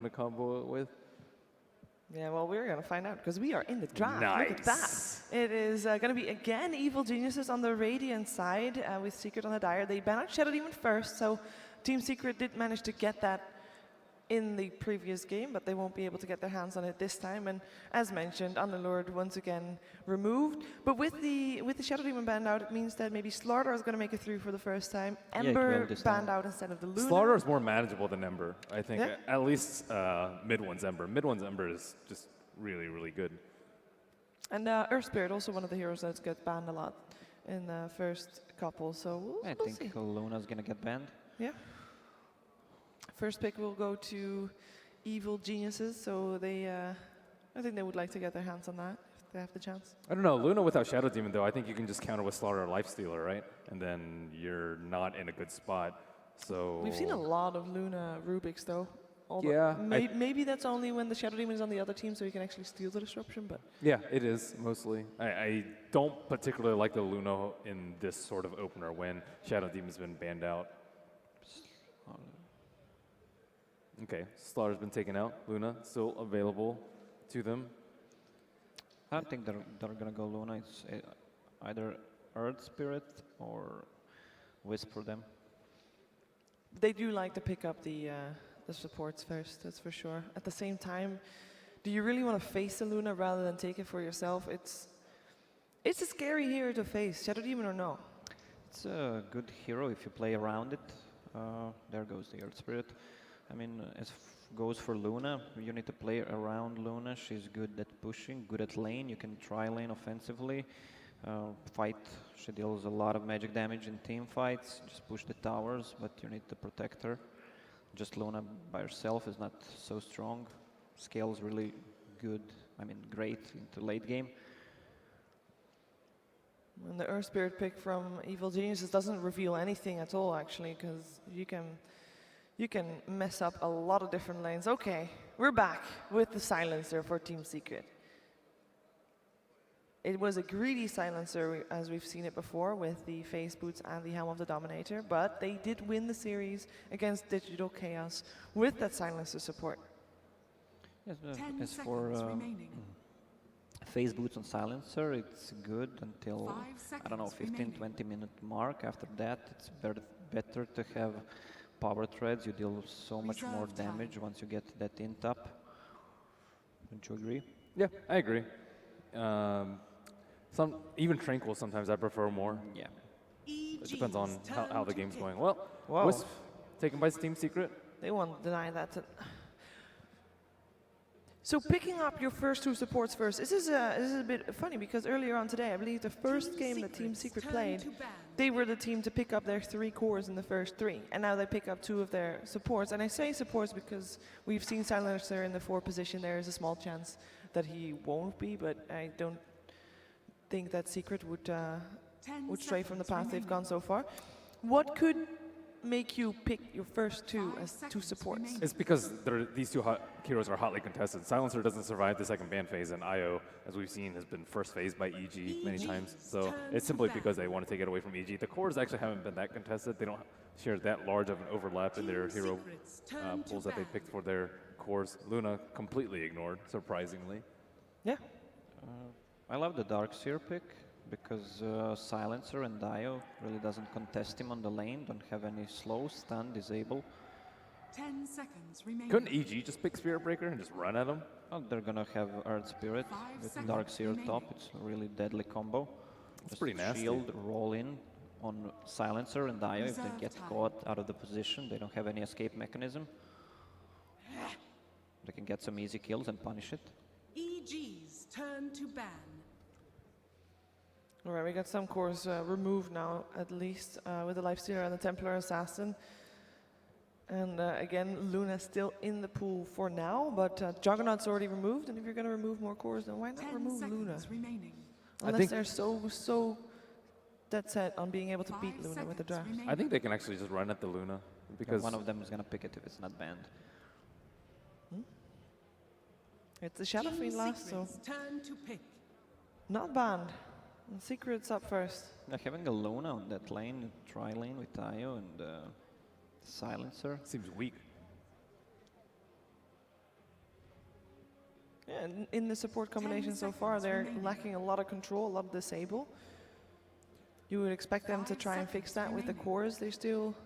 to combo it with? Yeah, well, we're going to find out because we are in the draft. Nice. Look at that. It is going to be, again, Evil Geniuses on the Radiant side with Secret on the Dire. They banned out Shadow Demon first, so Team Secret did manage to get that in the previous game, but they won't be able to get their hands on it this time. And as mentioned, Underlord once again removed. But with the Shadow Demon banned out, it means that maybe Slaughter is going to make it through for the first time. Ember banned out instead of the Luna. Slaughter is more manageable than Ember, I think. Yeah. At least mid-one's Ember. Mid-one's Ember is just really, really good. And Earth Spirit, also one of the heroes that gets banned a lot in the first couple. So I we'll think see. Luna's going to get banned. Yeah. First pick will go to Evil Geniuses, so they, I think they would like to get their hands on that if they have the chance. I don't know, Luna without Shadow Demon, though, I think you can just counter with Slaughter or Lifestealer, right? And then you're not in a good spot. So We've seen a lot of Luna Rubiks, though. Yeah. Maybe that's only when the Shadow Demon is on the other team, so you can actually steal the disruption, but... Yeah, it is, mostly. I don't particularly like the Luna in this sort of opener when Shadow Demon's been banned out. Okay, Slaughter's been taken out. Luna still available to them. I don't think they're going to go Luna. It's either Earth Spirit or Wisp for them. They do like to pick up the supports first, that's for sure. At the same time, do you really want to face the Luna rather than take it for yourself? It's a scary hero to face, Shadow Demon or no? It's a good hero if you play around it. There goes the Earth Spirit. I mean, as goes for Luna, you need to play around Luna. She's good at pushing, good at lane. You can try lane offensively. Fight, she deals a lot of magic damage in team fights. Just push the towers, but you need to protect her. Just Luna by herself is not so strong. Scales really good, I mean great into late game. And the Earth Spirit pick from Evil Geniuses doesn't reveal anything at all, actually, because you can mess up a lot of different lanes. Okay, we're back with the silencer for Team Secret. It was a greedy silencer, as we've seen it before, with the face boots and the Helm of the Dominator, but they did win the series against Digital Chaos with that silencer support. Yes, as for face boots on silencer, it's good until, I don't know, 15-20 minute mark. After that, it's better to have power threads. You deal so much more damage once you get that int up. Don't you agree? Yeah, I agree. Even Tranquil sometimes I prefer more. Yeah. It depends on how the game's going. Well, Whoa. Wisp taken by Team Secret. They won't deny that. So picking up your first two supports first, this is a bit funny because earlier on today, I believe the first game that Team Secret played, they were the team to pick up their 3 cores in the first 3, and now they pick up 2 of their supports. And I say supports because we've seen Silencer in the 4 position. There is a small chance that he won't be, but I don't think that Secret would stray from the path they've gone so far. What could make you pick your first 2 as 2 supports? It's because these 2 heroes are hotly contested. Silencer doesn't survive the second ban phase, and IO, as we've seen, has been first phased by EG many times. So it's simply because they want to take it away from EG. The cores actually haven't been that contested. They don't share that large of an overlap in their hero pools that they picked for their cores. Luna completely ignored, surprisingly. Yeah. I love the Darkseer pick because Silencer and Dio really doesn't contest him on the lane, don't have any slow, stun, disable. 10 seconds remaining. Couldn't EG just pick Spirit Breaker and just run at him? Well, they're gonna have Earth Spirit with Darkseer top. It's a really deadly combo. It's pretty nasty. Shield, roll in on Silencer and Dio. If they get caught out of the position, they don't have any escape mechanism. They can get some easy kills and punish it. EG's turn to ban. All right, we got some cores removed now, at least, with the Lifestealer and the Templar Assassin. And again, Luna's still in the pool for now, but Juggernaut's already removed, and if you're going to remove more cores, then why not remove Luna? Remaining. Unless they're so dead set on being able to beat Luna with the draft. I think they can actually just run at the Luna, because one of them is gonna pick it if it's not banned. It's the Shadow Fiend last, so Turn to pick. not banned. And Secret's up first. Having a Luna on that lane, tri-lane with Tayo and Silencer. seems weak. Yeah, in the support combination so far, seconds they're remaining. lacking a lot of control, a lot of disable. You would expect them to 5 try and fix seconds that with the remaining. cores they still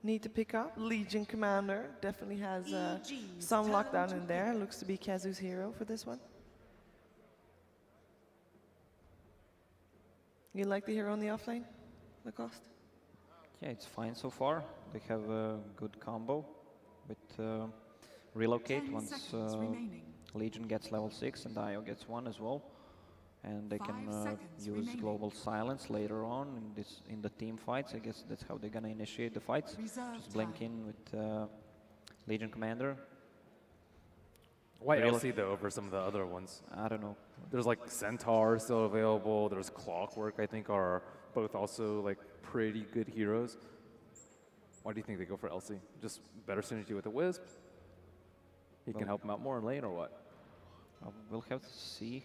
need to pick up. Legion Commander definitely has EG's some turn lockdown to in there. Looks to be Kazu's hero for this one. You like the hero on the offlane, Lacoste? Yeah, it's fine so far. They have a good combo with relocate 10 once seconds remaining. Legion gets level 6 and Io gets 1 as well. And they 5 can seconds use remaining. global silence later on in the team fights. I guess that's how they're gonna initiate the fights. Reserve Just blink time. in with Legion Commander. Why Really? LC though over some of the other ones? I don't know. There's like Centaur still available. There's Clockwork, I think, are both also like pretty good heroes. Why do you think they go for LC? Just better synergy with the Wisp? He can Well- help him out more in lane or what? We'll have to see.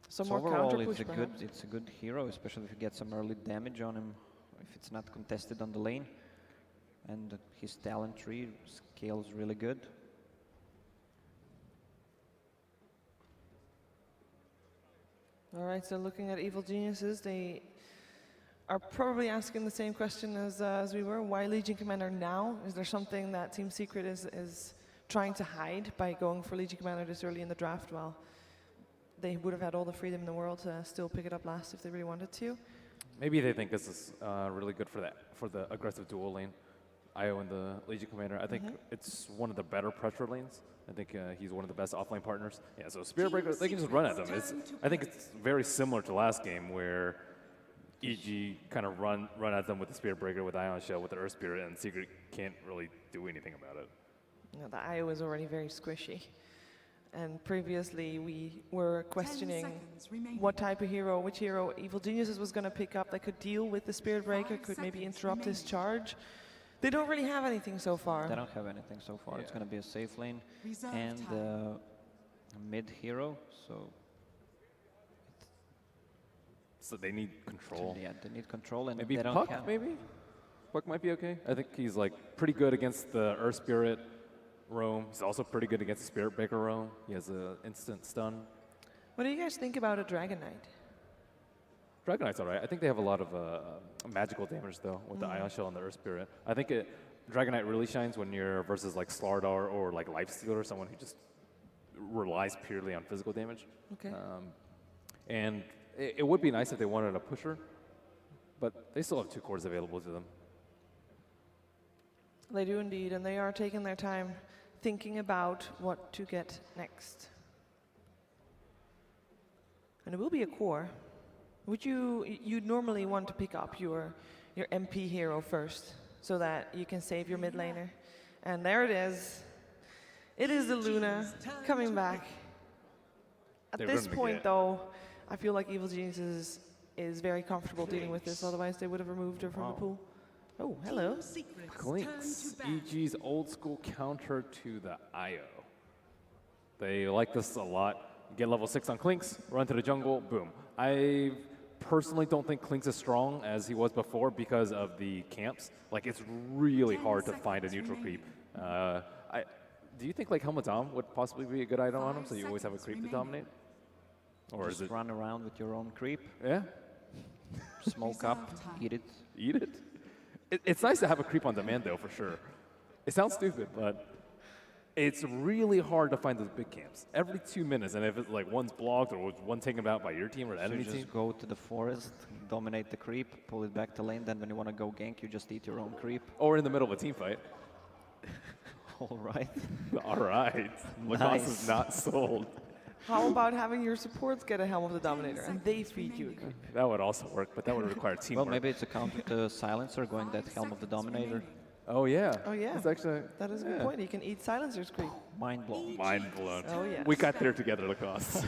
Some So more overall, counter push, perhaps? it's a good hero, especially if you get some early damage on him, if it's not contested on the lane, and his talent tree scales really good. All right, so looking at Evil Geniuses, they are probably asking the same question as we were. Why Legion Commander now? Is there something that Team Secret is trying to hide by going for Legion Commander this early in the draft? Well, they would have had all the freedom in the world to still pick it up last if they really wanted to. Maybe they think this is really good for the aggressive dual lane. Io and the Legion Commander. I think it's one of the better pressure lanes. I think he's one of the best offlane partners. Yeah, so Spirit Breaker, they can just run at them. I think it's very similar to last game where EG kind of run at them with the Spirit Breaker, with Ion Shell, with the Earth Spirit, and Secret can't really do anything about it. You know, the IO is already very squishy. And previously we were 10 questioning seconds remaining. what type of hero, which hero Evil Geniuses was going to pick up that could deal with the Spirit Breaker, 5 could maybe seconds interrupt his remaining. charge. They don't really have anything so far. They don't have anything so far. It's Yeah. going to be a safe lane Reserve and time. a mid hero. So So they need control. yeah, they need control and Maybe they don't Puck, have. maybe? Puck might be okay. I think he's like pretty good against the Earth Spirit roam. He's also pretty good against the Spirit Breaker roam. He has an instant stun. What do you guys think about a Dragon Knight? Dragon Knight's alright. I think they have a lot of magical damage though with the Ion Shell and the Earth Spirit. I think Dragon Knight really shines when you're versus like Slardar or like Lifestealer, someone who just relies purely on physical damage. Okay. And it would be nice if they wanted a pusher, but they still have 2 cores available to them. They do indeed, and they are taking their time thinking about what to get next. And it will be a core. Would you'd normally want to pick up your MP hero first, so that you can save your mid laner. And there it is. It is the Luna coming back. At They're this gonna point, get- though, I feel like Evil Geniuses is very comfortable dealing with this. Otherwise, they would have removed her from the pool. Oh, hello. Team Secret's Clinks, turn to ban. EG's old school counter to the IO. They like this a lot. Get level 6 on Clinks, run to the jungle, boom. I personally don't think Clinks as strong as he was before because of the camps. Like, it's really 10 hard to find a seconds neutral creep. remaining. Do you think like Helmet Dom would possibly be a good item on him, 5 so you always have a seconds creep to remaining. dominate? Or Just is it, run around with your own creep, yeah, smoke up, Reserve time. eat it. eat it? It's nice to have a creep on demand though, for sure. It sounds stupid, but it's really hard to find those big camps. Every 2 minutes, and if it's like one's blocked or one taken out by your team or the So you enemy just team, go to the forest, dominate the creep, pull it back to lane. Then when you want to go gank, you just eat your own creep. or in the middle of a team fight. All right. All right, Lacoste is Nice. not sold. How about having your supports get a Helm of the Dominator and they feed you a creep? That would also work, but that would require Well, teamwork. maybe it's a counter to Silencer going that Helm of the Dominator. Oh yeah. Oh, yeah. It's actually That is a good yeah. point. You can eat Silencer's creep. Mind blown. Mind blown. Oh, yes. We got there together, Lacoste.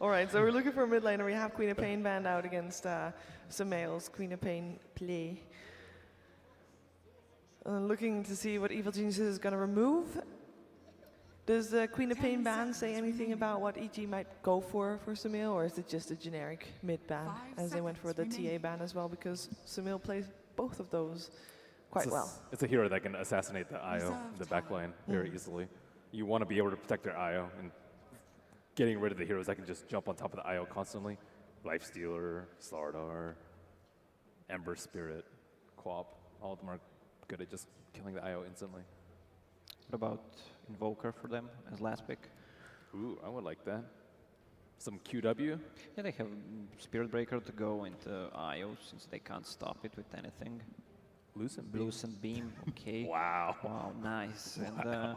All right, so we're looking for a mid laner. We have Queen of Pain banned out against Samael's Queen of Pain play. Looking to see what Evil Geniuses is going to remove. Does the Queen of Pain ban say anything about what EG might go for Samael, or is it just a generic mid ban, 5 as they went for the seconds TA remaining. ban as well, because Samael plays both of those quite well. It's a hero that can assassinate the IO, Reserve the back time. line, very easily. you want to be able to protect their IO, and getting rid of the heroes that can just jump on top of the IO constantly. Lifestealer, Slardar, Ember Spirit, Quap, all of them are good at just killing the IO instantly. What about Invoker for them as last pick? Ooh, I would like that. Some QW. Yeah, they have Spirit Breaker to go into IO since they can't stop it with anything. Lucent Beam. Lucent Beam, okay. Wow. Wow, nice. And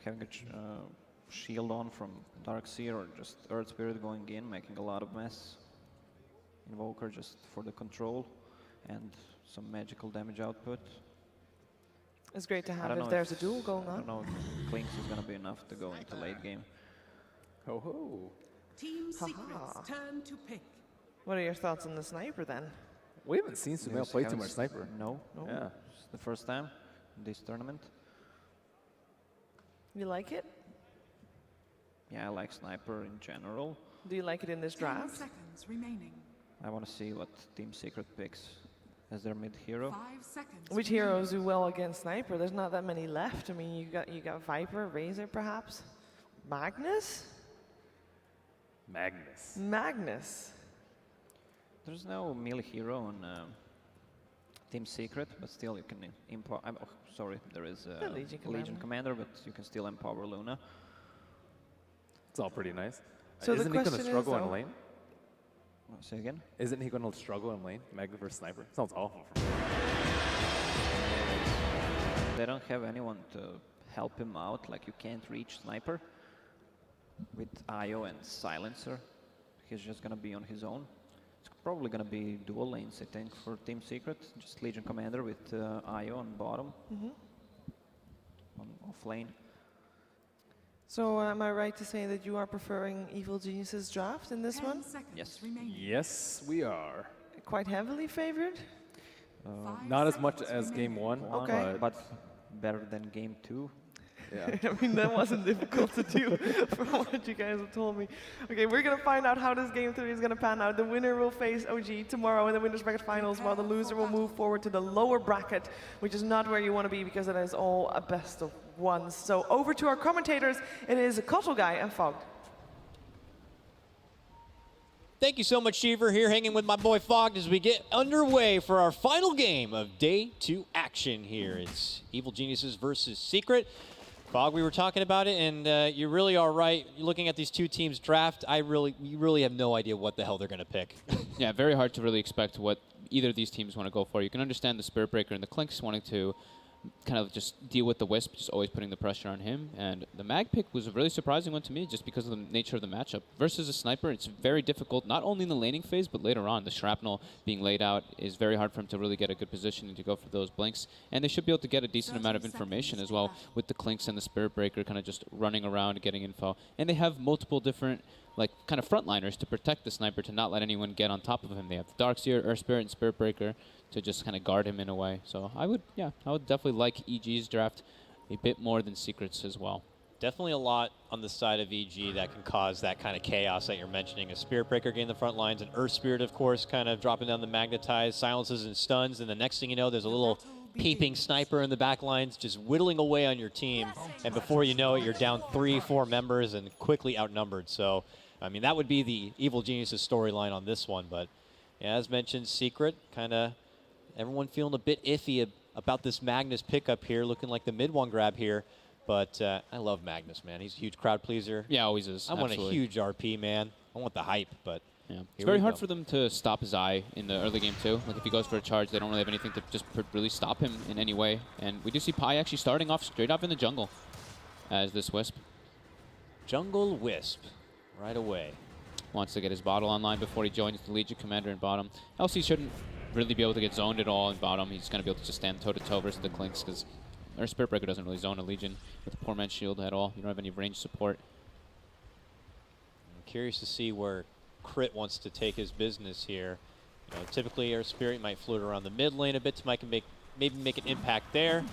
having a shield on from Darkseer or just Earth Spirit going in, making a lot of mess. Invoker just for the control and some magical damage output. It's great to I have don't if know there's a duel going I on. don't know if Clinks is going to be enough to go into late game. Ho ho. Team Haha. Secret's turn to pick. What are your thoughts on the sniper then? We haven't seen Sumail Yes, play too haven't much sniper. No, No? Yeah. it's the first time in this tournament. You like it? Yeah, I like Sniper in general. Do you like it in this 10 draft? seconds remaining. I want to see what Team Secret picks as their mid hero. 5 seconds. Which heroes do well against sniper? There's not that many left. I mean, you got Viper, Razor, perhaps, Magnus. Magnus. Magnus. There's no melee hero on Team Secret, but still you can empower. Oh, sorry, there is The Legion Commander. Commander, but you can still empower Luna. It's all pretty nice. So the Isn't he going to question is, struggle in though- lane? Say again? Isn't he going to struggle in lane? Magnus versus Sniper? Sounds awful for me. They don't have anyone to help him out. Like you can't reach Sniper with IO and Silencer. He's just gonna be on his own. It's probably gonna be dual lanes, I think, for Team Secret. Just Legion Commander with IO on bottom, on off lane. So am I right to say that you are preferring Evil Genius's draft in this 10 one? seconds Yes. remaining. Yes, we are. Quite heavily favored? 5 Not as much seconds as game remaining. one, Okay. But better than game 2. yeah. I mean, that wasn't difficult to do from what you guys have told me. Okay, we're going to find out how this game 3 is going to pan out. The winner will face OG tomorrow in the winners bracket finals, while the loser will move forward to the lower bracket, which is not where you want to be because it is all a best of ones. So over to our commentators. It is Cottle Guy and Fog. Thank you so much, Cheever, here hanging with my boy Fogg as we get underway for our final game of day 2 action here. It's Evil Geniuses versus Secret. Fogg, we were talking about it, and you really are right. Looking at these two teams' draft, you really have no idea what the hell they're going to pick. Yeah, very hard to really expect what either of these teams want to go for. You can understand the Spirit Breaker and the Clinks wanting to kind of just deal with the Wisp, just always putting the pressure on him. And the Mag pick was a really surprising one to me just because of the nature of the matchup. Versus a Sniper, it's very difficult, not only in the laning phase, but later on. The Shrapnel being laid out is very hard for him to really get a good position and to go for those blinks. And they should be able to get a decent amount of information as well with the Clinks and the Spirit Breaker kind of just running around getting info. And they have multiple different like kind of frontliners to protect the Sniper to not let anyone get on top of him. They have Darkseer, Earth Spirit, and Spirit Breaker to just kind of guard him in a way. So I would definitely like EG's draft a bit more than Secret's as well. Definitely a lot on the side of EG that can cause that kind of chaos that you're mentioning. A Spirit Breaker getting the front lines, an Earth Spirit, of course, kind of dropping down the magnetized, silences and stuns, and the next thing you know, there's a little peeping Sniper in the back lines just whittling away on your team, and before you know it, you're down 3-4 members and quickly outnumbered. So, I mean, that would be the Evil Geniuses storyline on this one, but yeah, as mentioned, Secret, kind of everyone feeling a bit iffy about this Magnus pickup here, looking like the mid one grab here. But I love Magnus, man. He's a huge crowd pleaser. Yeah, always is. I want a absolutely. huge RP, man. I want the hype, but Yeah. It's here very we hard go. for them to stop his eye in the early game too. Like if he goes for a charge, they don't really have anything to just really stop him in any way. And we do see Pi actually starting off straight up in the jungle as this Wisp Jungle Wisp right away. wants to get his bottle online before he joins the Legion Commander in bottom. LC shouldn't really be able to get zoned at all in bottom. He's going to be able to just stand toe-to-toe versus the Clinks because our Spirit Breaker doesn't really zone a Legion with the poor man's shield at all. You don't have any range support. I'm curious to see where Crit wants to take his business here. You know, typically our Spirit might float around the mid lane a bit to maybe make an impact there.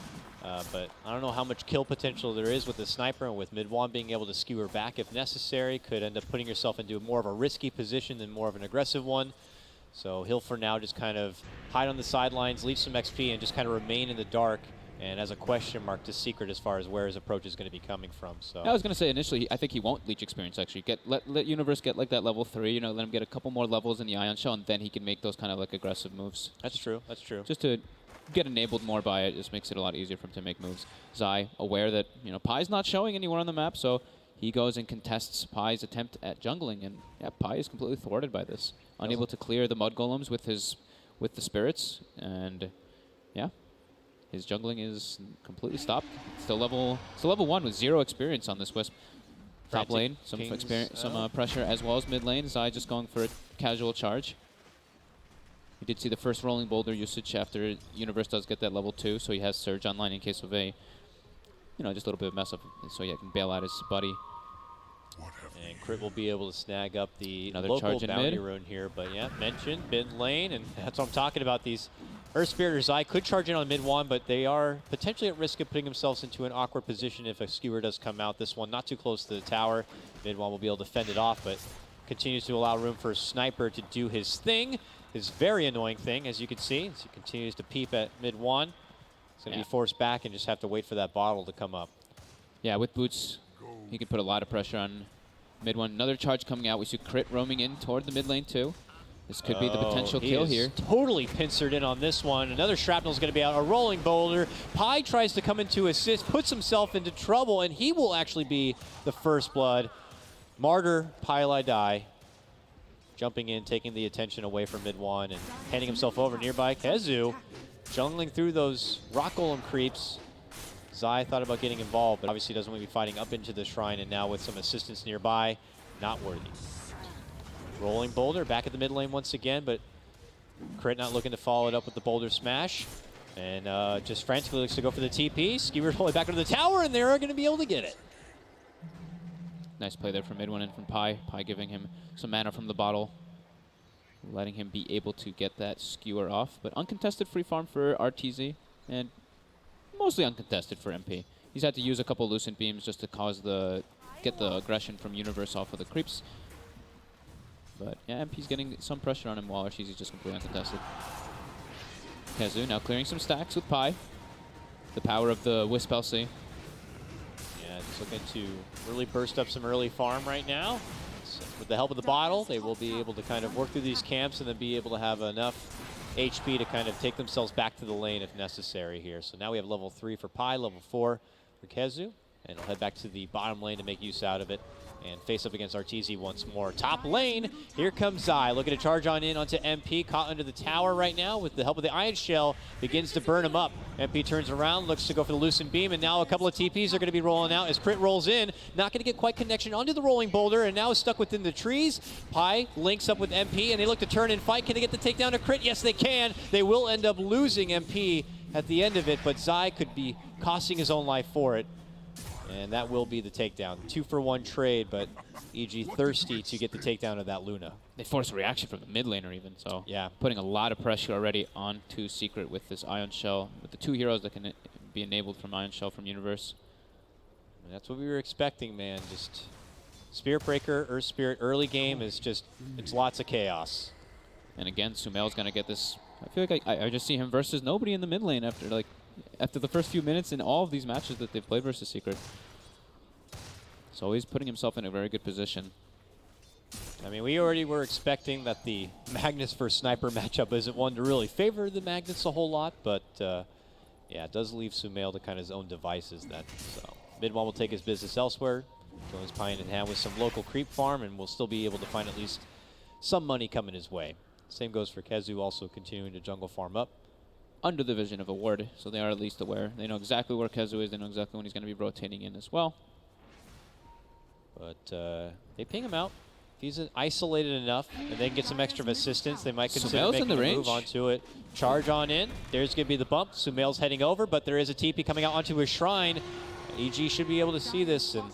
But I don't know how much kill potential there is with the Sniper, and with Midwan being able to skewer back if necessary, could end up putting yourself into more of a risky position than more of an aggressive one. So he'll for now just kind of hide on the sidelines, leave some XP, and just kind of remain in the dark and as a question mark to Secret as far as where his approach is going to be coming from. So I was going to say initially, I think he won't leech experience actually. Let Universe get like that level 3, you know, let him get a couple more levels in the Ion Shell, and then he can make those kind of like aggressive moves. That's true. That's true. Just to get enabled more by it, just makes it a lot easier for him to make moves. Zai, aware that, you know, Pai's not showing anywhere on the map, so he goes and contests Pai's attempt at jungling, and yeah, Pai is completely thwarted by this. Unable to clear the mud golems with the spirits, and yeah, his jungling is completely stopped. Still level 1 with 0 experience on this Wisp. Top lane, some experience, some pressure, as well as mid lane. Zai just going for a casual charge. We did see the first rolling boulder usage after Universe does get that level 2, so he has Surge online in case of a, you know, just a little bit of mess up, so he can bail out his buddy. And Crit will be able to snag up the Another local charge in bounty mid. rune here. But yeah, mentioned mid lane, and that's what I'm talking about. These Earth Spirit or Zai could charge in on mid one, but they are potentially at risk of putting themselves into an awkward position if a skewer does come out. This one not too close to the tower. Mid one will be able to fend it off, but continues to allow room for a Sniper to do his thing. His very annoying thing, as you can see, as he continues to peep at mid one. He's going to be forced back and just have to wait for that bottle to come up. Yeah, with boots, he can put a lot of pressure on mid one. Another charge coming out. We see Crit roaming in toward the mid lane too. This could be the potential kill here. Totally pincered in on this one. Another shrapnel is going to be out. A rolling boulder. Pai tries to come in to assist, puts himself into trouble, and he will actually be the first blood. Martyr, Pai die. Jumping in, taking the attention away from mid one, and handing himself over nearby. KheZu jungling through those rock golem creeps. Zai thought about getting involved, but obviously doesn't want to be fighting up into the shrine, and now with some assistance nearby, not worthy. Rolling boulder back at the mid lane once again, but Crit not looking to follow it up with the boulder smash, and just frantically looks to go for the TP. Skewer pulling back into the tower, and they're going to be able to get it. Nice play there from mid one and from Pai. Pai giving him some mana from the bottle, letting him be able to get that skewer off. But uncontested free farm for RTZ, and mostly uncontested for MP. He's had to use a couple Lucent Beams just to get the aggression from Universe off of the creeps. But yeah, MP's getting some pressure on him while RTZ's just completely uncontested. KheZu now clearing some stacks with Pai. The power of the Wisp LC. Yeah, just looking to really burst up some early farm right now. So with the help of the bottle, they will be able to kind of work through these camps and then be able to have enough HP to kind of take themselves back to the lane if necessary here. So now we have level 3 for Pai, level 4 for KheZu, and he'll head back to the bottom lane to make use out of it and face up against RTZ once more. Top lane, here comes Zai, looking to charge on in onto MP, caught under the tower right now with the help of the Ion Shell, begins to burn him up. MP turns around, looks to go for the Lucent Beam, and now a couple of TPs are going to be rolling out as Crit rolls in, not going to get quite connection onto the rolling boulder, and now is stuck within the trees. Pai links up with MP, and they look to turn and fight. Can they get the takedown to Crit? Yes, they can. They will end up losing MP at the end of it, but Zai could be costing his own life for it. And that will be the takedown. 2-for-1 trade, but EG thirsty to get the takedown of that Luna. They force a reaction from the mid laner even, so yeah, putting a lot of pressure already onto Secret with this Ion Shell, with the 2 heroes that can be enabled from Ion Shell from Universe. And that's what we were expecting, man. Just Spirit Breaker, Earth Spirit early game is just, it's lots of chaos. And again, Sumail's going to get this. I feel like I just see him versus nobody in the mid lane after the first few minutes in all of these matches that they've played versus Secret. So he's putting himself in a very good position. I mean, we already were expecting that the Magnus versus Sniper matchup isn't one to really favor the Magnus a whole lot, but yeah, it does leave Sumail to kind of his own devices then. So mid one will take his business elsewhere, joins Pai in hand with some local creep farm, and will still be able to find at least some money coming his way. Same goes for KheZu, also continuing to jungle farm up. Under the vision of a ward, so they are at least aware. They know exactly where KheZu is, they know exactly when he's going to be rotating in as well. But they ping him out. If he's isolated enough and they can get some extra assistance, they might consider Sumail's making in the a range. move onto it. Charge on in. There's going to be the bump. Sumail's heading over, but there is a TP coming out onto his shrine. EG should be able to see this, and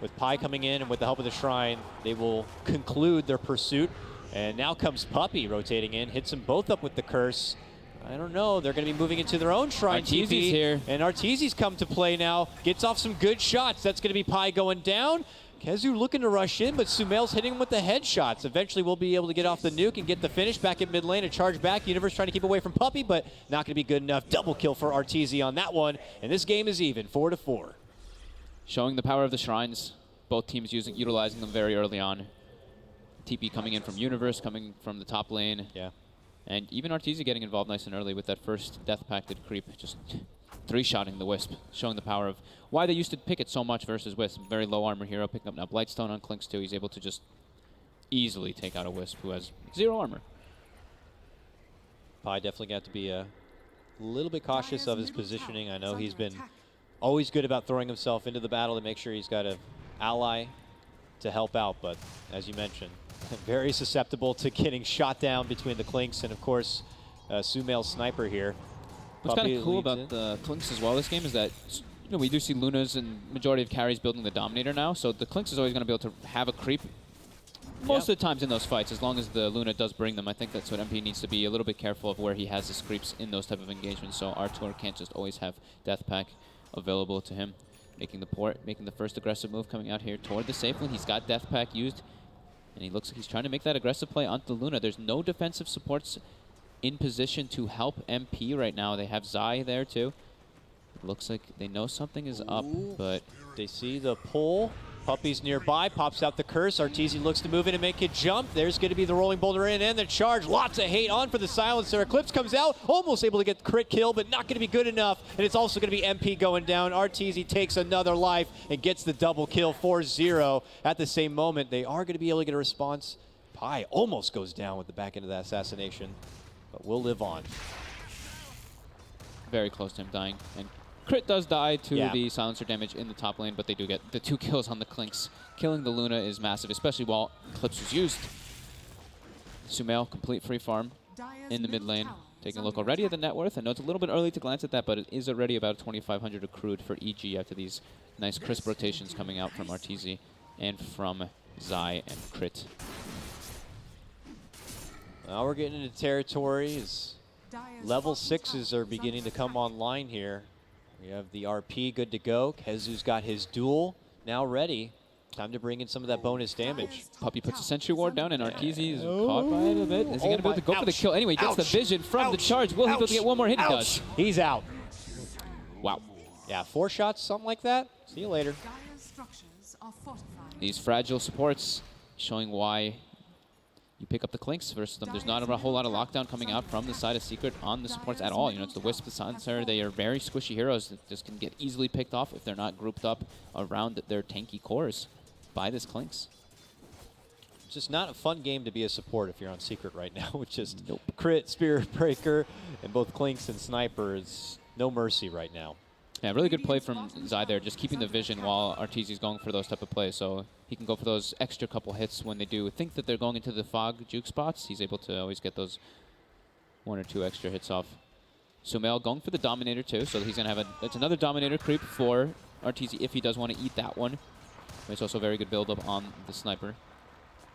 with Pai coming in and with the help of the shrine, they will conclude their pursuit. And now comes Puppey rotating in, hits them both up with the curse. I don't know. They're going to be moving into their own shrine. Arteezy's TP here. And Arteezy's come to play now. Gets off some good shots. That's going to be Pai going down. Kezu looking to rush in, but Sumail's hitting him with the headshots. Eventually, we'll be able to get off the nuke and get the finish back at mid lane. A charge back. Universe trying to keep away from Puppey, but not going to be good enough. Double kill for Arteezy on that one, and this game is even, 4-4. Showing the power of the shrines. Both teams utilizing them very early on. TP coming in from Universe, coming from the top lane. Yeah. And even Arteezy getting involved nice and early with that first Death Pacted creep. Just three-shotting the Wisp, showing the power of why they used to pick it so much versus Wisp. Very low armor hero, picking up now Blightstone on Clinks too. He's able to just easily take out a Wisp who has 0 armor. Pi definitely got to be a little bit cautious of his positioning. I know he's been always good about throwing himself into the battle to make sure he's got an ally to help out, but as you mentioned, very susceptible to getting shot down between the Clinks and, of course, Sumail's sniper here. What's kind Puppey of cool leads about in. the Clinks as well this game is that we do see Luna's and majority of carries building the Dominator now, so the Clinks is always going to be able to have a creep most of the times in those fights, as long as the Luna does bring them. I think that's what MP needs to be a little bit careful of, where he has his creeps in those type of engagements, so Artur can't just always have Death Pack available to him. Making the first aggressive move coming out here toward the safe lane. He's got Death Pack used, and he looks like he's trying to make that aggressive play onto the Luna. There's no defensive supports in position to help MP right now. They have Zai there too. It looks like they know something is up, but They see the pull. Puppey's nearby, pops out the curse. Arteezy looks to move in and make it jump. There's going to be the rolling boulder in and the charge. Lots of hate on for the silencer. Eclipse comes out, almost able to get the crit kill, but not going to be good enough. And it's also going to be MP going down. Arteezy takes another life and gets the double kill, 4-0. At the same moment, they are going to be able to get a response. Pi almost goes down with the back end of that assassination, but will live on. very close to him dying. And Crit does die to Yeah. the silencer damage in the top lane, but they do get the 2 kills on the Clinks. Killing the Luna is massive, especially while Eclipse was used. Sumail, complete free farm in the mid lane. Taking a look already at the net worth. I know it's a little bit early to glance at that, but it is already about 2,500 accrued for EG after these nice crisp rotations coming out from Arteezy and from Zai and Crit. Now we're getting into territory as level 6s are beginning to come online here. We have the RP good to go. Kezu's got his duel now ready. Time to bring in some of that bonus damage. Puppey puts a sentry ward down, and Arteezy is caught by it a bit. Is he going to be able to go for the kill? Anyway, he gets the vision from the charge. Will he be able to get one more hit? He does. He's out. Wow. Yeah, 4 shots, something like that. See you later. These fragile supports showing why you pick up the Clinks versus them. There's not a whole lot of lockdown coming out from the side of Secret on the supports at all. You know, it's the Wisp, the Silencer. They are very squishy heroes that just can get easily picked off if they're not grouped up around their tanky cores by this Clinks. It's just not a fun game to be a support if you're on Secret right now, with just Crit, Spirit Breaker, and both Clinks and Sniper. It's no mercy right now. Yeah, really good play from Zai there, just keeping the vision while Arteezy's going for those type of plays. So he can go for those extra couple hits when they do think that they're going into the fog juke spots. He's able to always get those 1 or 2 extra hits off. Sumail going for the Dominator too, so he's going to have that's another Dominator creep for Arteezy if he does want to eat that one. But it's also a very good build-up on the Sniper.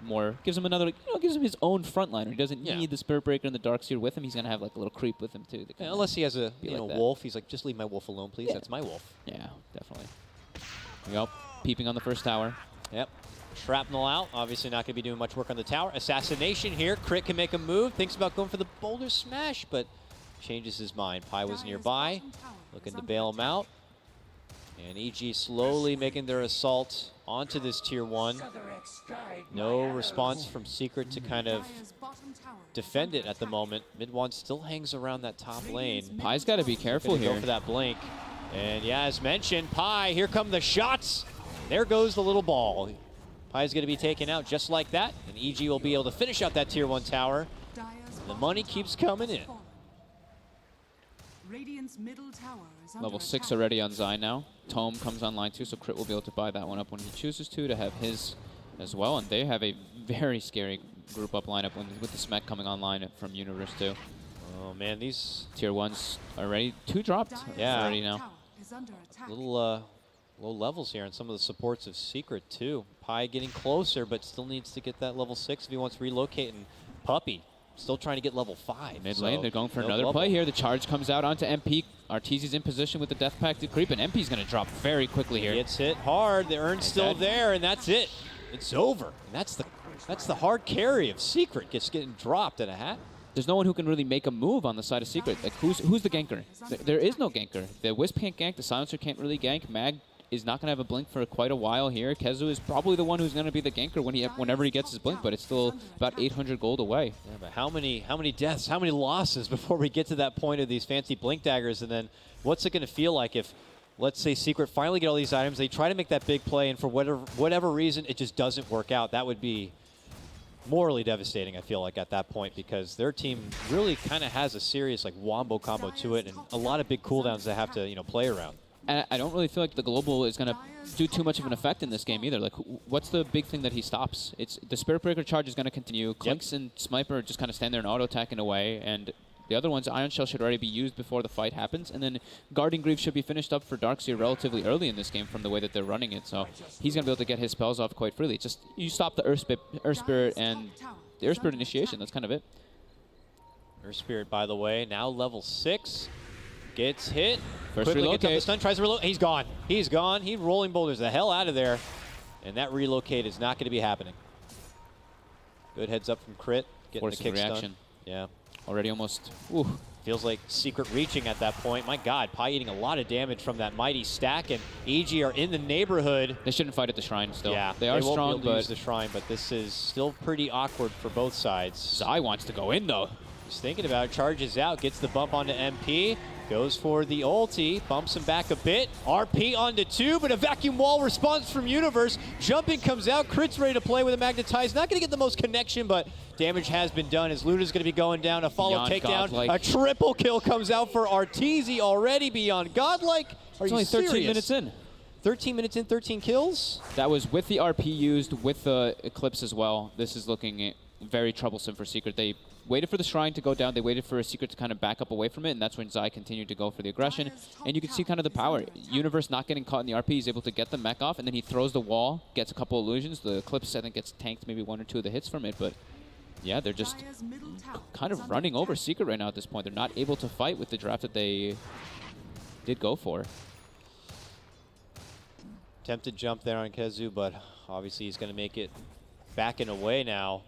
More gives him another, gives him his own frontliner. He doesn't need the Spirit Breaker and the Darkseer with him. He's going to have like a little creep with him too. Yeah, unless he has a like wolf, he's like, just leave my wolf alone, please. Yeah. That's my wolf. Yeah, definitely. There we go. Peeping on the first tower. Yep. Shrapnel out. Obviously not going to be doing much work on the tower. Assassination here. Crit can make a move. Thinks about going for the boulder smash, but changes his mind. Pi was nearby, looking to bail him out. And EG slowly making their assault onto this tier 1. No response from Secret to kind of defend it at the moment. Mid 1 still hangs around that top lane. Pi's got to be careful here. Go for that blink. And yeah, as mentioned, Pi, here come the shots. There goes the little ball. Pi's going to be taken out just like that. And EG will be able to finish out that tier 1 tower. The money keeps coming in. Level 6 already on Zai now. Tome comes online too, so Crit will be able to buy that one up when he chooses to have his as well. And they have a very scary group up lineup with the Smek coming online from Universe too. Oh man, these tier 1s already 2 dropped. Yeah. Already now. Little low levels here on some of the supports of Secret too. Pi getting closer, but still needs to get that level 6 if he wants to relocate. And Puppey still trying to get level 5. Mid lane, so they're going for no another bubble. play here. The charge comes out onto MP. Arteezy's in position with the Death Pact to creep, and MP's going to drop very quickly here. Gets hit hard. The urn's still there, and that's it. It's over. And that's the hard carry of Secret getting dropped at a hat. There's no one who can really make a move on the side of Secret. Like, who's the ganker? There is no ganker. The Wisp can't gank. The Silencer can't really gank. Mag is not going to have a blink for quite a while here. Kezu is probably the one who's going to be the ganker whenever he gets his blink, but it's still about 800 gold away. Yeah, but how many deaths, how many losses before we get to that point of these fancy blink daggers? And then what's it going to feel like if, let's say, Secret finally get all these items, they try to make that big play, and for whatever reason, it just doesn't work out? That would be morally devastating, I feel like, at that point, because their team really kind of has a serious like wombo combo to it, and a lot of big cooldowns they have to play around. And I don't really feel like the global is going to do too much of an effect in this game either. Like, what's the big thing that he stops? It's the Spirit Breaker charge is going to continue. Clinks and Sniper just kind of stand there and auto-attack in a way, and the other ones, Ion Shell should already be used before the fight happens, and then Guardian Greaves should be finished up for Darkseer relatively early in this game from the way that they're running it, so he's going to be able to get his spells off quite freely. Just, you stop the Earth Spirit and the Earth Spirit initiation, that's kind of it. Earth Spirit, by the way, now level 6. Gets hit. First Quickly relocate. gets up the stun, tries to relocate. He's gone. He's gone. He rolling boulders the hell out of there. And that relocate is not going to be happening. Good heads up from Crit. Getting Forces the kick reaction. stun. Yeah. Already almost, ooh. Feels like Secret reaching at that point. My God, Pi eating a lot of damage from that mighty stack, and EG are in the neighborhood. They shouldn't fight at the Shrine still. Yeah, they are won't strong, be able to but use the Shrine, but this is still pretty awkward for both sides. Zai wants to go in, though. He's thinking about it, charges out, gets the bump onto MP, goes for the ulti, bumps him back a bit. RP onto 2, but a vacuum wall response from Universe. Jumping comes out, Crit's ready to play with a Magnetize. Not going to get the most connection, but damage has been done as Luna's going to be going down. A follow Beyond takedown. godlike. A triple kill comes out for Arteezy already beyond godlike. Are It's you only 13 serious? minutes in. 13 minutes in, 13 kills? That was with the RP used, with the Eclipse as well. This is looking very troublesome for Secret. They waited for the Shrine to go down. They waited for a Secret to kind of back up away from it, and that's when Zai continued to go for the aggression. And you can see kind of the power. Universe not getting caught in the RP. He's able to get the mech off, and then he throws the wall, gets a couple illusions. The Eclipse, I think, gets tanked maybe 1 or 2 of the hits from it, but yeah, they're just kind of running over Secret right now at this point. They're not able to fight with the draft that they did go for. Tempted jump there on Kezu, but obviously he's going to make it back and away now.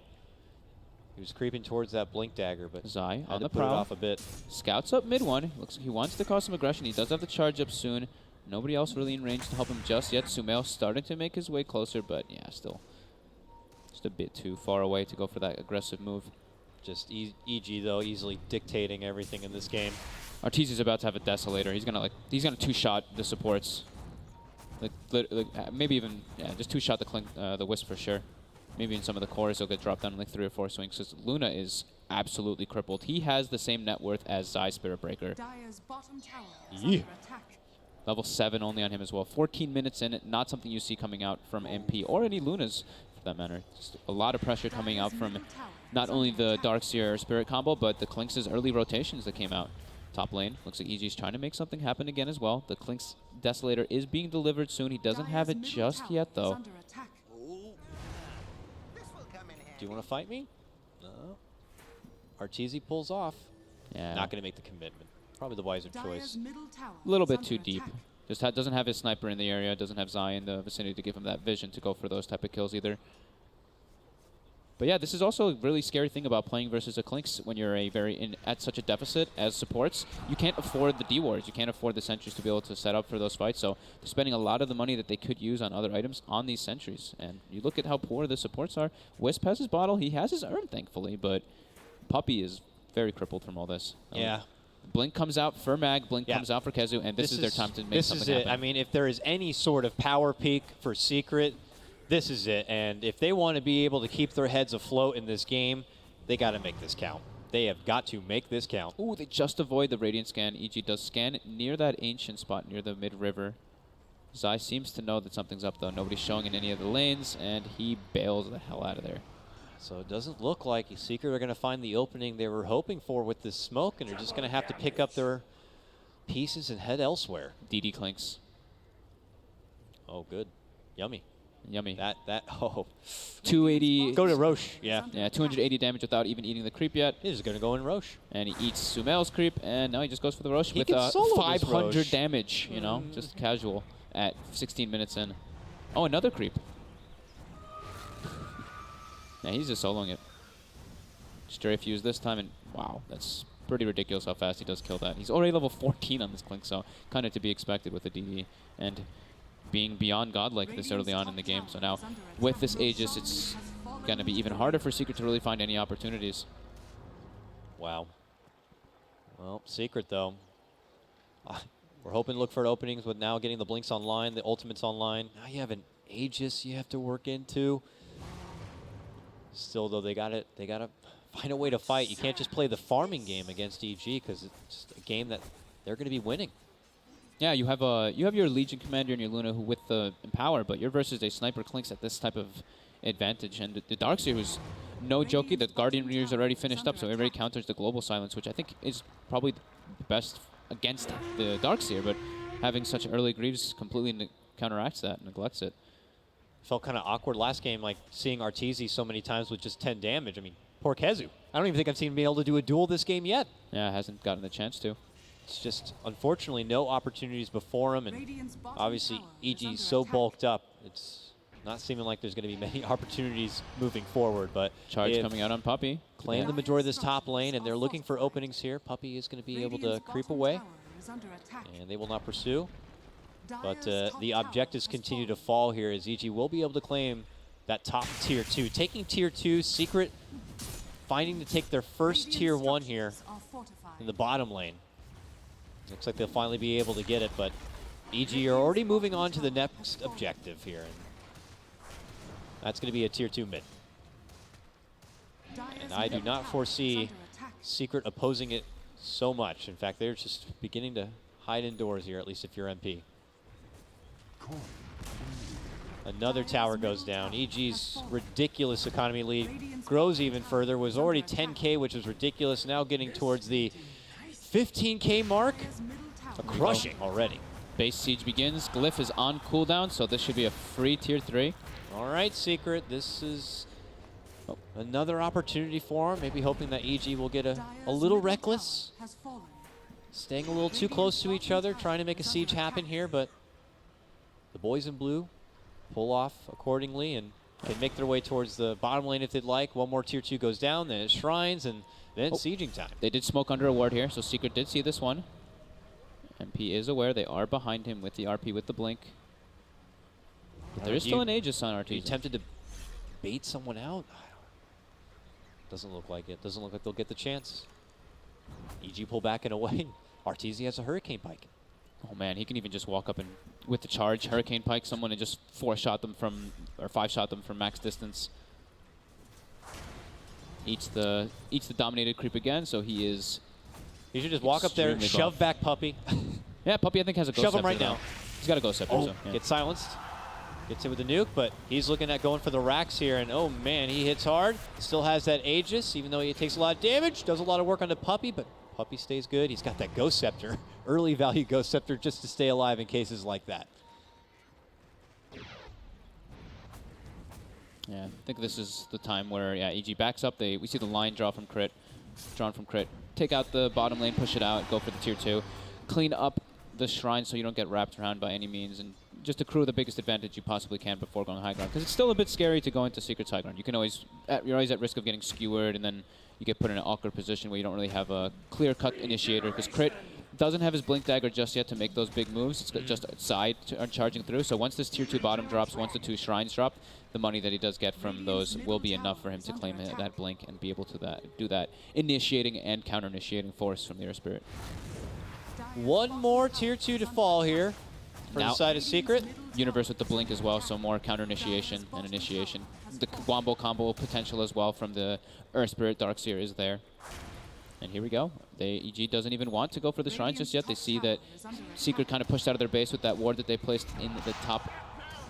He was creeping towards that blink dagger, but Zai had on to the put it prowl. off a bit. Scouts up mid one. Looks like he wants to cause some aggression. He does have the charge up soon. Nobody else really in range to help him just yet. Sumail starting to make his way closer, but yeah, still just a bit too far away to go for that aggressive move. Just EG though, easily dictating everything in this game. Arteezy's about to have a Desolator. He's gonna two-shot the supports. Maybe even just two-shot the Wisp for sure. Maybe in some of the cores he'll get dropped down in like 3 or 4 swings. Because Luna is absolutely crippled. He has the same net worth as Zai Spirit Breaker. Dire's bottom tower is Yeah. under attack. Level 7 only on him as well. 14 minutes in it. Not something you see coming out from MP or any Lunas for that matter. Just a lot of pressure coming out from not only the Darkseer Spirit combo, but the Clinks' early rotations that came out. Top lane. Looks like EG's trying to make something happen again as well. The Clinks Desolator is being delivered soon. He doesn't have it just yet though. Do you want to fight me? No. Arteezy pulls off. Yeah. Not going to make the commitment. Probably the wiser choice. A little bit too deep. Just doesn't have his sniper in the area, doesn't have Zai in the vicinity to give him that vision to go for those type of kills either. But yeah, this is also a really scary thing about playing versus a Clinks when you're at such a deficit as supports. You can't afford the D-wards. You can't afford the sentries to be able to set up for those fights. So they're spending a lot of the money that they could use on other items on these sentries. And you look at how poor the supports are. Wisp has his bottle. He has his urn, thankfully. But Puppey is very crippled from all this. Yeah. Blink comes out for Mag. Blink comes out for Kezu. And this is their time to make something happen. This is it. I mean, if there is any sort of power peak for Secret, this is it. And if they want to be able to keep their heads afloat in this game, they got to make this count. They have got to make this count. Ooh, they just avoid the Radiant scan. EG does scan near that ancient spot near the mid-river. Zai seems to know that something's up, though. Nobody's showing in any of the lanes, and he bails the hell out of there. So it doesn't look like Secret are going to find the opening they were hoping for with this smoke, and they're just going to have to pick up their pieces and head elsewhere. DD Clinks. Oh, good. Yummy. Yummy. Oh. 280. Go to Roche. Yeah. Yeah, 280 damage without even eating the creep yet. He's going to go in Roche. And he eats Sumail's creep, and now he just goes for the Roche He with can solo this 500 Roche. damage, you know, just casual at 16 minutes in. Oh, another creep. Yeah, he's just soloing it. Stray fuse this time, and wow, that's pretty ridiculous how fast he does kill that. He's already level 14 on this Clink, so kind of to be expected with the DD. And being beyond godlike this early on in the game. So now, with this Aegis, it's going to be even harder for Secret to really find any opportunities. Wow. Well, Secret, though. We're hoping to look for openings with now getting the Blinks online, the Ultimates online. Now you have an Aegis you have to work into. Still, though, they gotta find a way to fight. You can't just play the farming game against EG because it's just a game that they're going to be winning. Yeah, you have your Legion commander and your Luna who with the Empower, but you're versus a Sniper Clinks at this type of advantage. And the Darkseer was no jokey. The Guardian Reader's already finished up, so it already counters the Global Silence, which I think is probably the best against the Darkseer. But having such early Greaves completely counteracts that, neglects it. Felt kind of awkward last game, like seeing Arteezy so many times with just 10 damage. I mean, poor Kezu. I don't even think I've seen him be able to do a duel this game yet. Yeah, hasn't gotten the chance to. It's just, unfortunately, no opportunities before him, and obviously EG's so bulked up, it's not seeming like there's going to be many opportunities moving forward, but Charge coming out on Puppey. Claim the majority of this top lane, and they're looking for openings here. Puppey is going to be able to creep away, and they will not pursue. But the objectives continue to fall here as EG will be able to claim that top tier 2. Taking tier 2, Secret finding to take their first tier 1 here in the bottom lane. Looks like they'll finally be able to get it, but EG are already moving on to the next objective here. And that's going to be a tier 2 mid. And I do not foresee Secret opposing it so much. In fact, they're just beginning to hide indoors here, at least if you're MP. Another tower goes down. EG's ridiculous economy lead grows even further. Was already 10K, which was ridiculous. Now getting towards the 15K mark. A crushing already. Base siege begins. Glyph is on cooldown, so this should be a free tier 3. All right, Secret. This is another opportunity for him. Maybe hoping that EG will get a little reckless. Staying a little too close to each other, trying to make a siege happen here, but the boys in blue pull off accordingly and can make their way towards the bottom lane if they'd like. One more tier 2 goes down, then it's Shrines, and then sieging time. They did smoke under a ward here, so Secret did see this one. MP is aware they are behind him with the RP with the blink. But there is still an Aegis on Are you Arteezy. tempted to bait someone out? Doesn't look like it. Doesn't look like they'll get the chance. EG pull back and away. Arteezy has a Hurricane Pike. Oh man, he can even just walk up and with the charge, Hurricane Pike someone and just 4-shot them from, or 5-shot them from max distance. Eats the dominated creep again, so he is. He should just walk up there, extremely shove buff. back Puppey. Yeah, Puppey I think has a Ghost Shove him Scepter right though. now. He's got a Ghost Scepter, so yeah. Gets silenced. Gets in with the nuke, but he's looking at going for the racks here, and oh man, he hits hard. Still has that Aegis, even though he takes a lot of damage. Does a lot of work on the Puppey, but Puppey stays good. He's got that Ghost Scepter, early value Ghost Scepter, just to stay alive in cases like that. Yeah, I think this is the time where EG backs up. We see the line drawn from crit. Take out the bottom lane, push it out, go for the tier 2. Clean up the shrine so you don't get wrapped around by any means, and just accrue the biggest advantage you possibly can before going high ground. Because it's still a bit scary to go into Secret's high ground. You're always at risk of getting skewered, and then you get put in an awkward position where you don't really have a clear-cut initiator. Because Crit doesn't have his Blink Dagger just yet to make those big moves. It's just side charging through. So once this tier 2 bottom drops, once the 2 shrines drop, the money that he does get from those will be enough for him to claim that Blink and be able to do that initiating and counter-initiating force from the Air Spirit. One more tier 2 to fall here for the side of Secret. Universe with the Blink as well, so more counter-initiation and initiation. The Wombo combo potential as well from the Earth Spirit Darkseer is there. And here we go. EG doesn't even want to go for the shrines just yet. They see that Secret kind of pushed out of their base with that ward that they placed in the top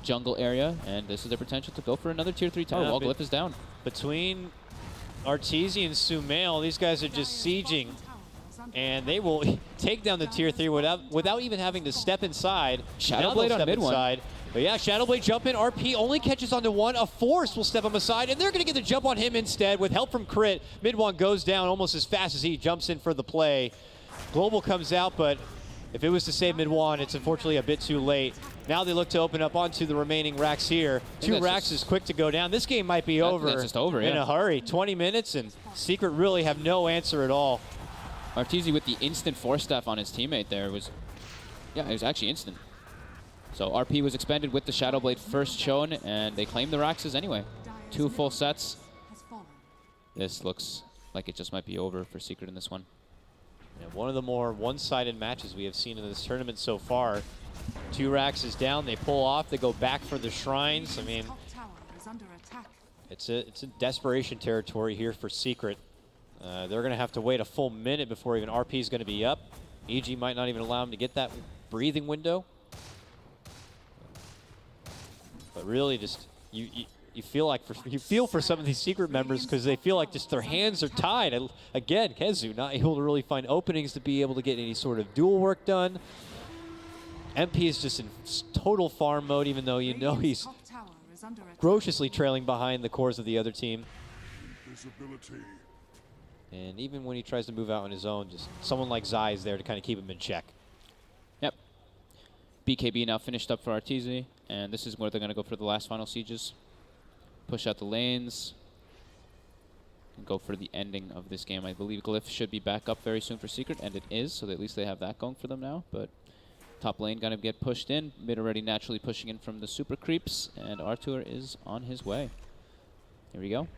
jungle area, and this is their potential to go for another tier 3 tower while Glyph is down. Between Arteezy and Sumail, these guys are just sieging, and they will take down the tier 3 without even having to step inside. Shadow Blade on mid one. But yeah, Shadowblade jump in. RP only catches onto one. A Force will step him aside, and they're going to get the jump on him instead with help from Crit. Mid one goes down almost as fast as he jumps in for the play. Global comes out, but if it was to save mid one, it's unfortunately a bit too late. Now they look to open up onto the remaining racks here. 2 racks is quick to go down. This game might be over, that's just over in a hurry. 20 minutes, and Secret really have no answer at all. Arteezy with the instant force staff on his teammate there was, yeah, it was actually instant. So RP was expended with the Shadowblade first shown, and they claimed the Raxes anyway. 2 full sets. This looks like it just might be over for Secret in this one. And one of the more one-sided matches we have seen in this tournament so far. 2 racks is down, they pull off, they go back for the shrines. I mean, it's a desperation territory here for Secret. They're going to have to wait a full minute before even RP is going to be up. EG might not even allow him to get that breathing window. But really, just you feel for some of these Secret members because they feel like just their hands are tied. Again, Kezu not able to really find openings to be able to get any sort of duel work done. MP is just in total farm mode, even though you know he's ferociously trailing behind the cores of the other team. And even when he tries to move out on his own, just someone like Zai is there to kind of keep him in check. Yep. BKB now finished up for Arteezy, and this is where they're going to go for the last final sieges. Push out the lanes and go for the ending of this game. I believe Glyph should be back up very soon for Secret, and it is, so at least they have that going for them now. But top lane going to get pushed in. Mid already naturally pushing in from the super creeps, and Artur is on his way. Here we go.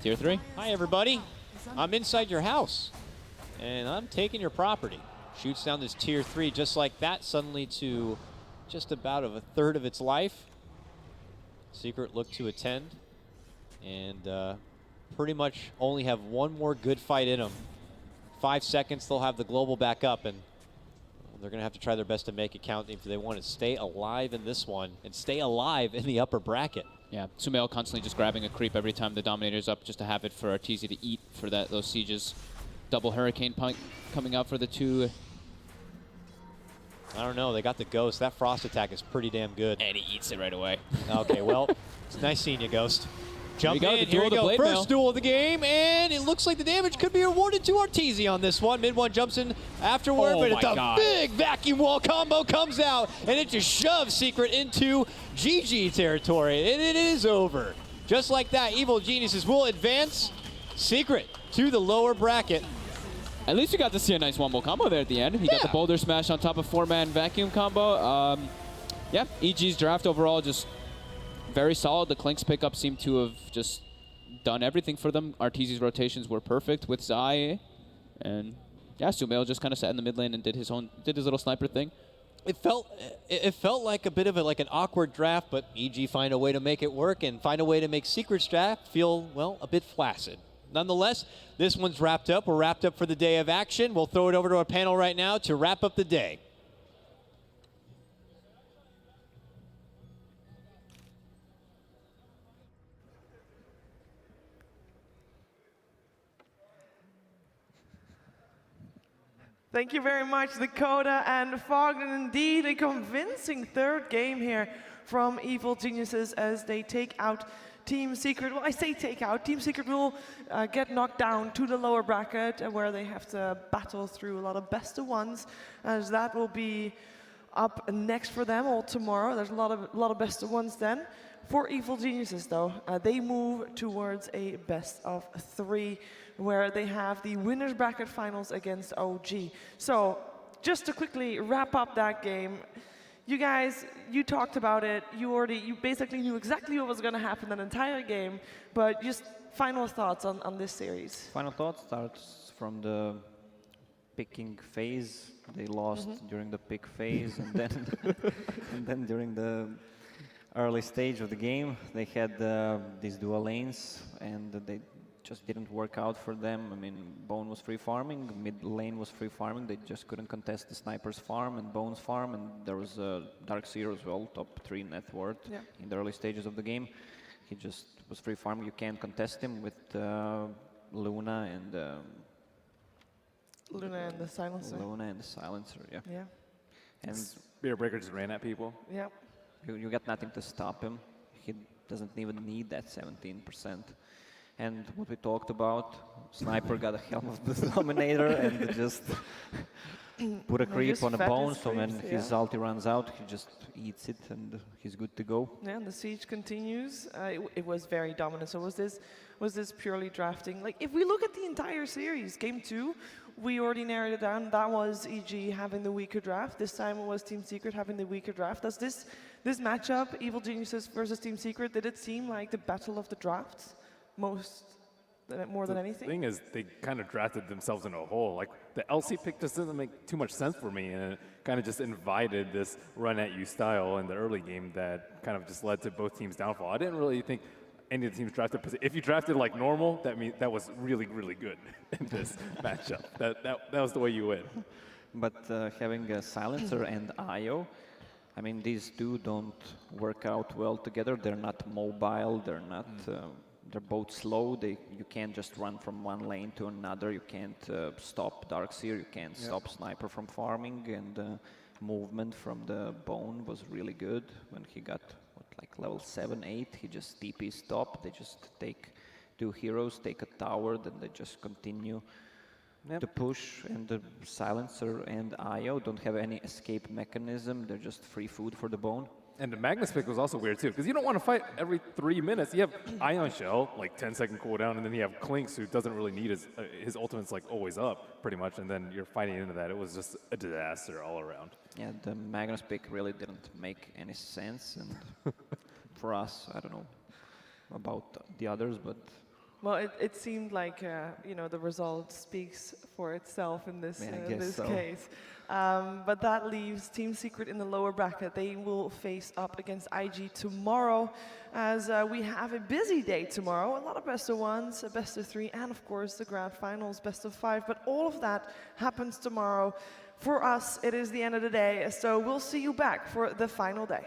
Tier 3. Hi, everybody. I'm inside your house, and I'm taking your property. Shoots down this tier 3 just like that, suddenly to just about a third of its life. Secret look to attend, and pretty much only have one more good fight in them. 5 seconds, they'll have the global back up, and they're going to have to try their best to make it count if they want to stay alive in this one and stay alive in the upper bracket. Yeah, Sumail constantly just grabbing a creep every time the Dominator's up just to have it for Arteezy to eat for those sieges. Double Hurricane Punk coming out for the 2. I don't know, they got the Ghost. That Frost attack is pretty damn good. And he eats it right away. Okay, well, it's nice seeing you, Ghost. Jump in, here we go. First duel of the game, and it looks like the damage could be awarded to Arteezy on this one. Mid one jumps in afterward, but it's a big vacuum wall combo comes out, and it just shoves Secret into GG territory, and it is over. Just like that, Evil Geniuses will advance Secret to the lower bracket. At least you got to see a nice wombo combo there at the end. He got the Boulder Smash on top of 4-man vacuum combo. Yeah, EG's draft overall just very solid. The Clinks pickup seemed to have just done everything for them. Arteezy's rotations were perfect with Zai, and yeah, Sumail just kind of sat in the mid lane and did his little sniper thing. It felt like a bit of an awkward draft, but EG find a way to make it work and find a way to make Secret's draft feel, well, a bit flaccid. Nonetheless, this one's wrapped up. We're wrapped up for the day of action. We'll throw it over to our panel right now to wrap up the day. Thank you very much, Dakota and Fog, and indeed a convincing third game here from Evil Geniuses as they take out Team Secret. Well, I say take out. Team Secret will get knocked down to the lower bracket where they have to battle through a lot of best of ones, as that will be up next for them all tomorrow. There's a lot of best of ones then. For Evil Geniuses, though, they move towards a best of 3, where they have the winners bracket finals against OG. So, just to quickly wrap up that game, you guys, you talked about it. You basically knew exactly what was going to happen that entire game. But just final thoughts on this series. Final thought starts from the picking phase. They lost during the pick phase, and then and then during the early stage of the game, they had these dual lanes, and they just didn't work out for them. I mean, Bone was free farming, mid lane was free farming. They just couldn't contest the Sniper's farm and Bone's farm, and there was Dark Zero as well, top 3 net worth in the early stages of the game. He just was free farming. You can't contest him with Luna and the Silencer. Luna and the Silencer, yeah. Yeah. And Spirit Breaker just ran at people. Yeah. You got nothing to stop him. He doesn't even need that 17%. And what we talked about, Sniper got a Helm of the Dominator and just put a creep just on a fed bone, his so when creeps, his yeah. ulti runs out, he just eats it and he's good to go. Yeah, and the siege continues. It was very dominant. So was this purely drafting? Like, if we look at the entire series, game 2, we already narrowed it down. That was EG having the weaker draft. This time it was Team Secret having the weaker draft. Does this matchup, Evil Geniuses versus Team Secret, did it seem like the battle of the drafts more than anything? The thing is, they kind of drafted themselves into a hole. Like, the LC pick just doesn't make too much sense for me, and it kind of just invited this run-at-you style in the early game that kind of just led to both teams' downfall. I didn't really think any of the teams drafted. If you drafted like normal, that means that was really, really good in this matchup. That was the way you win. But having a Silencer and IO, I mean, these two don't work out well together. They're not mobile. They're not. They're both slow. You can't just run from one lane to another. You can't stop Darkseer. You can't stop Sniper from farming. And movement from the Bone was really good when he got like level 7, 8. He just TP stop. They just take 2 heroes, take a tower, then they just continue to push. And the Silencer and IO don't have any escape mechanism. They're just free food for the Bone. And the Magnus pick was also weird too, because you don't want to fight every 3 minutes. You have Ion Shell, like 10-second cooldown, and then you have Clinks, who doesn't really need his ultimate's like always up, pretty much, and then you're fighting into that. It was just a disaster all around. Yeah, the Magnus pick really didn't make any sense, and for us, I don't know about the others, but Well, it seemed like the result speaks for itself in this, Yeah, I guess this so. case. But that leaves Team Secret in the lower bracket. They will face up against IG tomorrow, as we have a busy day tomorrow. A lot of best of ones, a best of 3, and of course the grand finals, best of 5. But all of that happens tomorrow. For us, it is the end of the day, so we'll see you back for the final day.